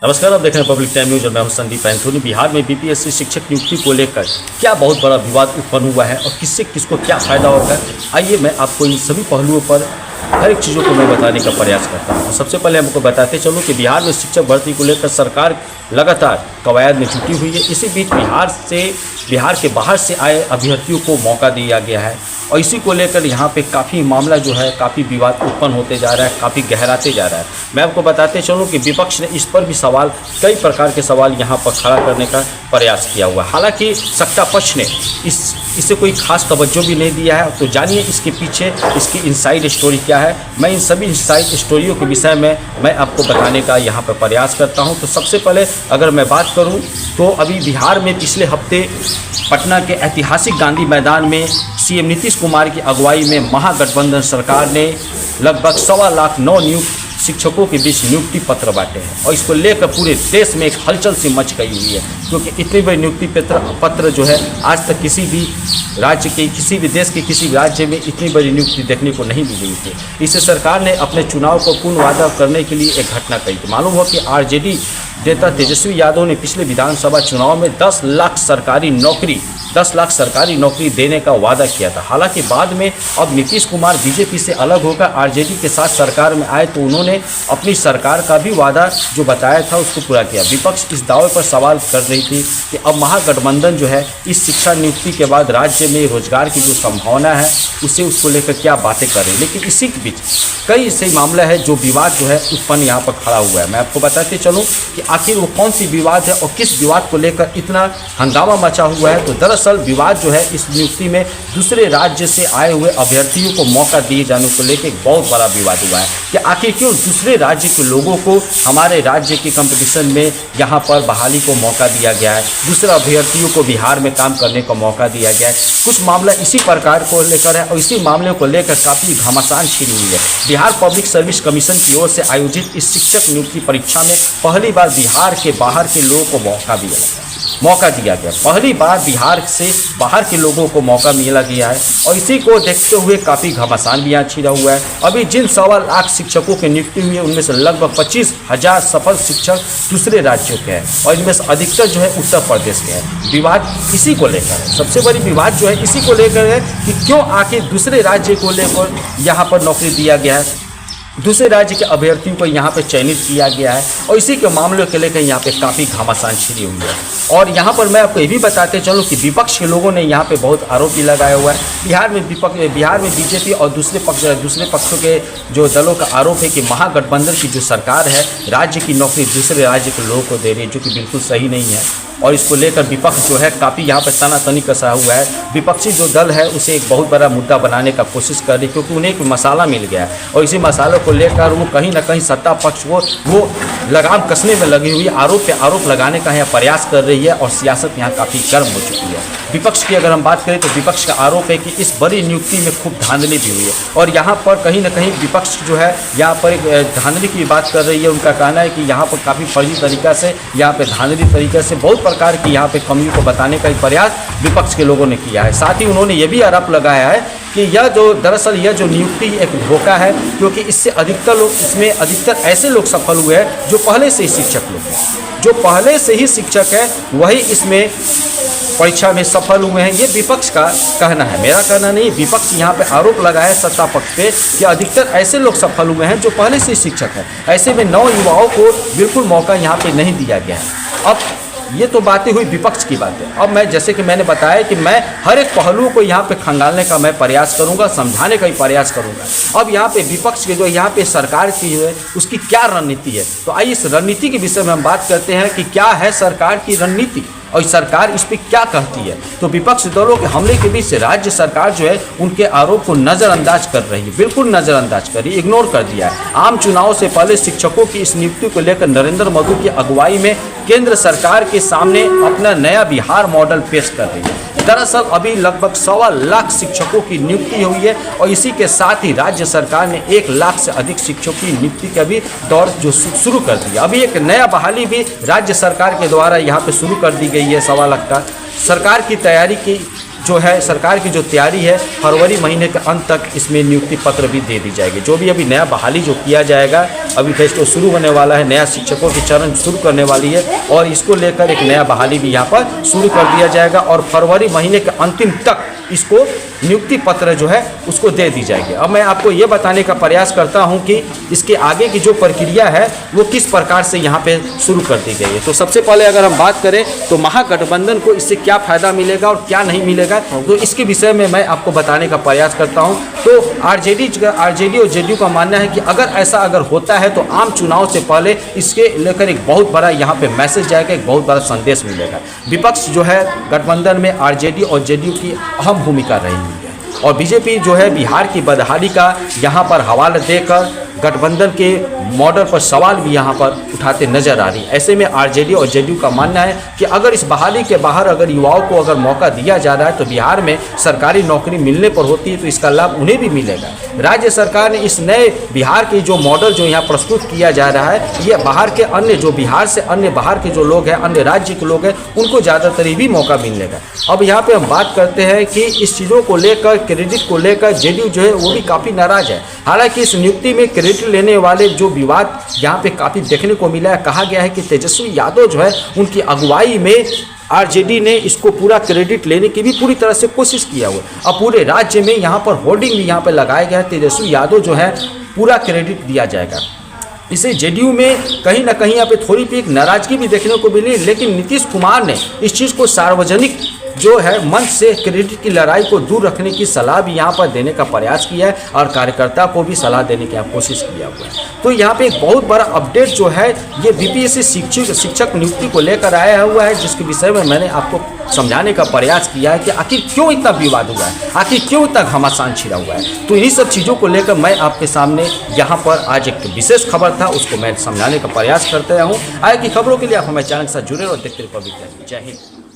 नमस्कार, आप देख रहे हैं पब्लिक टाइम न्यूज और मैं हूं संदीप एंथोनी। बिहार में बीपीएससी शिक्षक नियुक्ति को लेकर क्या बहुत बड़ा विवाद उत्पन्न हुआ है और किससे किसको क्या फ़ायदा होगा, आइए मैं आपको इन सभी पहलुओं पर हर एक चीज़ों को मैं बताने का प्रयास करता हूं। सबसे पहले हमको बताते चलूँ कि बिहार में शिक्षक भर्ती को लेकर सरकार लगातार कवायद में जुटी हुई है। इसी बीच बिहार के बाहर से आए अभ्यर्थियों को मौका दिया गया है और इसी को लेकर यहाँ पे काफ़ी मामला जो है काफ़ी विवाद उत्पन्न होते जा रहा है, काफ़ी गहराते जा रहा है। मैं आपको बताते चलूँ कि विपक्ष ने इस पर भी कई प्रकार के सवाल यहाँ पर खड़ा करने का प्रयास किया हुआ है। हालांकि सत्ता पक्ष ने इसे कोई खास तवज्जो भी नहीं दिया है। तो जानिए इसके पीछे इसकी इनसाइड स्टोरी क्या है। मैं इन सभी इनसाइड स्टोरियों के विषय में मैं आपको बताने का यहाँ पर प्रयास करता हूँ। तो सबसे पहले अगर मैं बात करूँ तो अभी बिहार में पिछले हफ्ते पटना के ऐतिहासिक गांधी मैदान में सीएम नीतीश कुमार की अगुवाई में महागठबंधन सरकार ने लगभग 1.25 लाख नवनियुक्त शिक्षकों के बीच नियुक्ति पत्र बांटे हैं और इसको लेकर पूरे देश में एक हलचल सी मच गई हुई है, क्योंकि इतनी बड़ी नियुक्ति पत्र जो है आज तक किसी भी राज्य के किसी भी देश के किसी भी राज्य में इतनी बड़ी नियुक्ति देखने को नहीं मिली थी। इससे सरकार ने अपने चुनाव को पूर्ण वादा करने के लिए एक घटना कही थी। मालूम हो कि आरजेडी नेता तेजस्वी यादव ने पिछले विधानसभा चुनाव में 10 लाख सरकारी नौकरी देने का वादा किया था। हालांकि बाद में अब नीतीश कुमार बीजेपी से अलग होकर आरजेडी के साथ सरकार में आए तो उन्होंने अपनी सरकार का भी वादा जो बताया था उसको पूरा किया। विपक्ष इस दावे पर सवाल कर रही थी कि अब महागठबंधन जो है इस शिक्षा नियुक्ति के बाद राज्य में रोजगार की जो संभावना है उसको लेकर क्या बातें कर रही है। लेकिन इसी के बीच कई ऐसे मामला है जो विवाद जो है उत्पन्न यहाँ पर खड़ा हुआ है। मैं आपको बताते चलूँ कि आखिर वो कौन सी विवाद है और किस विवाद को लेकर इतना हंगामा मचा हुआ है। तो दरअसल विवाद जो है इस नियुक्ति में दूसरे राज्य से आए हुए अभ्यर्थियों को मौका दिए जाने को लेकर एक बहुत बड़ा विवाद हुआ है कि आखिर क्यों दूसरे राज्य के लोगों को हमारे राज्य के कंपटीशन में यहाँ पर बहाली को मौका दिया गया है, दूसरे अभ्यर्थियों को बिहार में काम करने का मौका दिया गया है। कुछ मामला इसी प्रकार को लेकर है और इसी मामले को लेकर काफ़ी घमासान छिड़ी हुई है। बिहार पब्लिक सर्विस कमीशन की ओर से आयोजित इस शिक्षक नियुक्ति परीक्षा में पहली बार बिहार के बाहर के लोगों को मौका दिया गया। पहली बार बिहार से बाहर के लोगों को मौका मिला गया है और इसी को देखते हुए काफ़ी घमासान भी यहाँ छिड़ा हुआ है। अभी जिन 1.25 लाख शिक्षकों की नियुक्ति हुई है उनमें से लगभग 25,000 सफल शिक्षक दूसरे राज्यों के हैं और इनमें से अधिकतर जो है उत्तर प्रदेश के हैं। विवाद इसी को लेकर है, सबसे बड़ी विवाद जो है इसी को लेकर है कि क्यों आखिर दूसरे राज्य को लेकर यहाँ पर नौकरी दिया गया है, दूसरे राज्य के अभ्यर्थियों को यहाँ पे चयनित किया गया है और इसी के मामलों के लेकर यहाँ पे काफ़ी घमासान छिड़ी हुई है। और यहाँ पर मैं आपको ये भी बताते चलूँ कि विपक्ष के लोगों ने यहाँ पे बहुत आरोप भी लगाया हुआ है। बिहार में बीजेपी और दूसरे पक्षों के जो दलों का आरोप है कि महागठबंधन की जो सरकार है राज्य की नौकरी दूसरे राज्य के लोगों को दे रही है, जो कि बिल्कुल सही नहीं है। और इसको लेकर विपक्ष जो है काफ़ी यहाँ पर तनातनी कसा हुआ है। विपक्षी जो दल है उसे एक बहुत बड़ा मुद्दा बनाने का कोशिश कर रही है, क्योंकि उन्हें एक मसाला मिल गया है और इसी मसाले को लेकर वो कहीं ना कहीं सत्ता पक्ष वो लगाम कसने में लगी हुई आरोप पे आरोप लगाने का यहाँ प्रयास कर रही है और सियासत यहाँ काफ़ी गर्म हो चुकी है। विपक्ष की अगर हम बात करें तो विपक्ष का आरोप है कि इस बड़ी नियुक्ति में खूब धांधली भी हुई है और यहाँ पर कहीं ना कहीं विपक्ष जो है यहाँ पर एक धांधली की बात कर रही है। उनका कहना है कि यहाँ पर काफ़ी फर्जी तरीक़ा से यहाँ पर धांधली तरीके से बहुत प्रकार की यहाँ पे कमियों को बताने का प्रयास विपक्ष के लोगों ने किया है। साथ ही उन्होंने ये भी आरोप लगाया है कि यह जो नियुक्ति एक धोखा है, क्योंकि इसमें अधिकतर ऐसे लोग सफल हुए हैं जो पहले से ही शिक्षक हैं, वही इसमें परीक्षा में सफल हुए हैं। ये विपक्ष का कहना है, मेरा कहना नहीं। विपक्ष यहाँ पे आरोप लगाया है सत्ता पक्ष पे कि अधिकतर ऐसे लोग सफल हुए हैं जो पहले से ही शिक्षक हैं। ऐसे में नौ युवाओं को बिल्कुल मौका यहाँ पे नहीं दिया गया है। अब ये तो बातें हुई विपक्ष की बातें। अब मैं जैसे कि मैंने बताया कि मैं हर एक पहलू को यहाँ पे खंगालने का मैं प्रयास करूँगा, समझाने का ही प्रयास करूँगा। अब यहाँ पे विपक्ष के जो यहाँ पे सरकार की है उसकी क्या रणनीति है, तो आइए इस रणनीति के विषय में हम बात करते हैं कि क्या है सरकार की रणनीति और सरकार इस पर क्या कहती है। तो विपक्ष दलों के हमले के बीच राज्य सरकार जो है उनके आरोप को नज़रअंदाज कर रही है, बिल्कुल नज़रअंदाज कर रही है, इग्नोर कर दिया है। आम चुनाव से पहले शिक्षकों की इस नियुक्ति को लेकर नरेंद्र मोदी की अगुवाई में केंद्र सरकार के सामने अपना नया बिहार मॉडल पेश कर रही है। दरअसल अभी लगभग 1.25 लाख शिक्षकों की नियुक्ति हुई है और इसी के साथ ही राज्य सरकार ने 1 लाख से अधिक शिक्षकों की नियुक्ति का भी दौर जो शुरू कर दिया। अभी एक नया बहाली भी राज्य सरकार के द्वारा यहाँ पे शुरू कर दी गई है 1.25 लाख का। सरकार की तैयारी की जो है सरकार की जो तैयारी है, फरवरी महीने के अंत तक इसमें नियुक्ति पत्र भी दे दी जाएगी। जो भी अभी नया बहाली जो किया जाएगा, अभी फेस्ट तो शुरू होने वाला है, नया शिक्षकों की चरण शुरू करने वाली है और इसको लेकर एक नया बहाली भी यहाँ पर शुरू कर दिया जाएगा और फरवरी महीने के अंतिम तक इसको नियुक्ति पत्र जो है उसको दे दी जाएगी। अब मैं आपको ये बताने का प्रयास करता हूँ कि इसके आगे की जो प्रक्रिया है वो किस प्रकार से यहाँ पे शुरू कर दी गई है। तो सबसे पहले अगर हम बात करें तो महागठबंधन को इससे क्या फ़ायदा मिलेगा और क्या नहीं मिलेगा, तो इसके विषय में मैं आपको बताने का प्रयास करता हूँ। तो आरजेडी और जेडीयू का मानना है कि अगर होता है तो आम चुनाव से पहले इसके लेकर एक बहुत बड़ा यहाँ पे मैसेज जाएगा, एक बहुत बड़ा संदेश मिलेगा। विपक्ष जो है गठबंधन में आरजेडी और जेडीयू की अहम भूमिका रही है और बीजेपी जो है बिहार की बदहाली का यहाँ पर हवाला देकर गठबंधन के मॉडल पर सवाल भी यहाँ पर उठाते नजर आ रही है। ऐसे में आरजेडी और जेडीयू का मानना है कि अगर इस बहाली के बाहर अगर युवाओं को अगर मौका दिया जा रहा है तो बिहार में सरकारी नौकरी मिलने पर होती है तो इसका लाभ उन्हें भी मिलेगा। राज्य सरकार ने इस नए बिहार के जो मॉडल जो यहाँ प्रस्तुत किया जा रहा है, ये बाहर के अन्य जो बिहार से अन्य बाहर के जो लोग हैं, अन्य राज्य के लोग हैं, उनको ज़्यादातर ही भी मौका मिलेगा। अब यहाँ पे हम बात करते हैं कि इस चीज़ों को लेकर, क्रेडिट को लेकर जेडीयू जो है वो भी काफ़ी नाराज है। हालांकि इस नियुक्ति में क्रेडिट लेने वाले जो विवाद यहाँ पे काफ़ी देखने को मिला है, कहा गया है कि तेजस्वी यादव जो है उनकी अगुवाई में आरजेडी ने इसको पूरा क्रेडिट लेने की भी पूरी तरह से कोशिश किया हुआ। अब पूरे राज्य में यहाँ पर होर्डिंग भी यहाँ पर लगाया गया है, तेजस्वी यादव जो है पूरा क्रेडिट दिया जाएगा। इसे जेडीयू में कहीं ना कहीं यहाँ पे थोड़ी भी एक नाराजगी भी देखने को मिली, लेकिन नीतीश कुमार ने इस चीज़ को सार्वजनिक जो है मंच से क्रेडिट की लड़ाई को दूर रखने की सलाह भी यहाँ पर देने का प्रयास किया है और कार्यकर्ता को भी सलाह देने की कोशिश किया हुआ है। तो यहाँ पे एक बहुत बड़ा अपडेट जो है ये बीपीएससी शिक्षक नियुक्ति को लेकर आया हुआ है, जिसके विषय में मैंने आपको समझाने का प्रयास किया है कि आखिर क्यों इतना विवाद हुआ है, आखिर क्यों इतना घमासान छिड़ा हुआ है। तो इन्हीं सब चीज़ों को लेकर मैं आपके सामने यहाँ पर आज एक विशेष खबर था उसको मैं समझाने का प्रयास करते रहूँ। आगे की खबरों के लिए आप हमारे चैनल के साथ जुड़े और देखते रहिए पब्लिक टीवी। जय हिंद।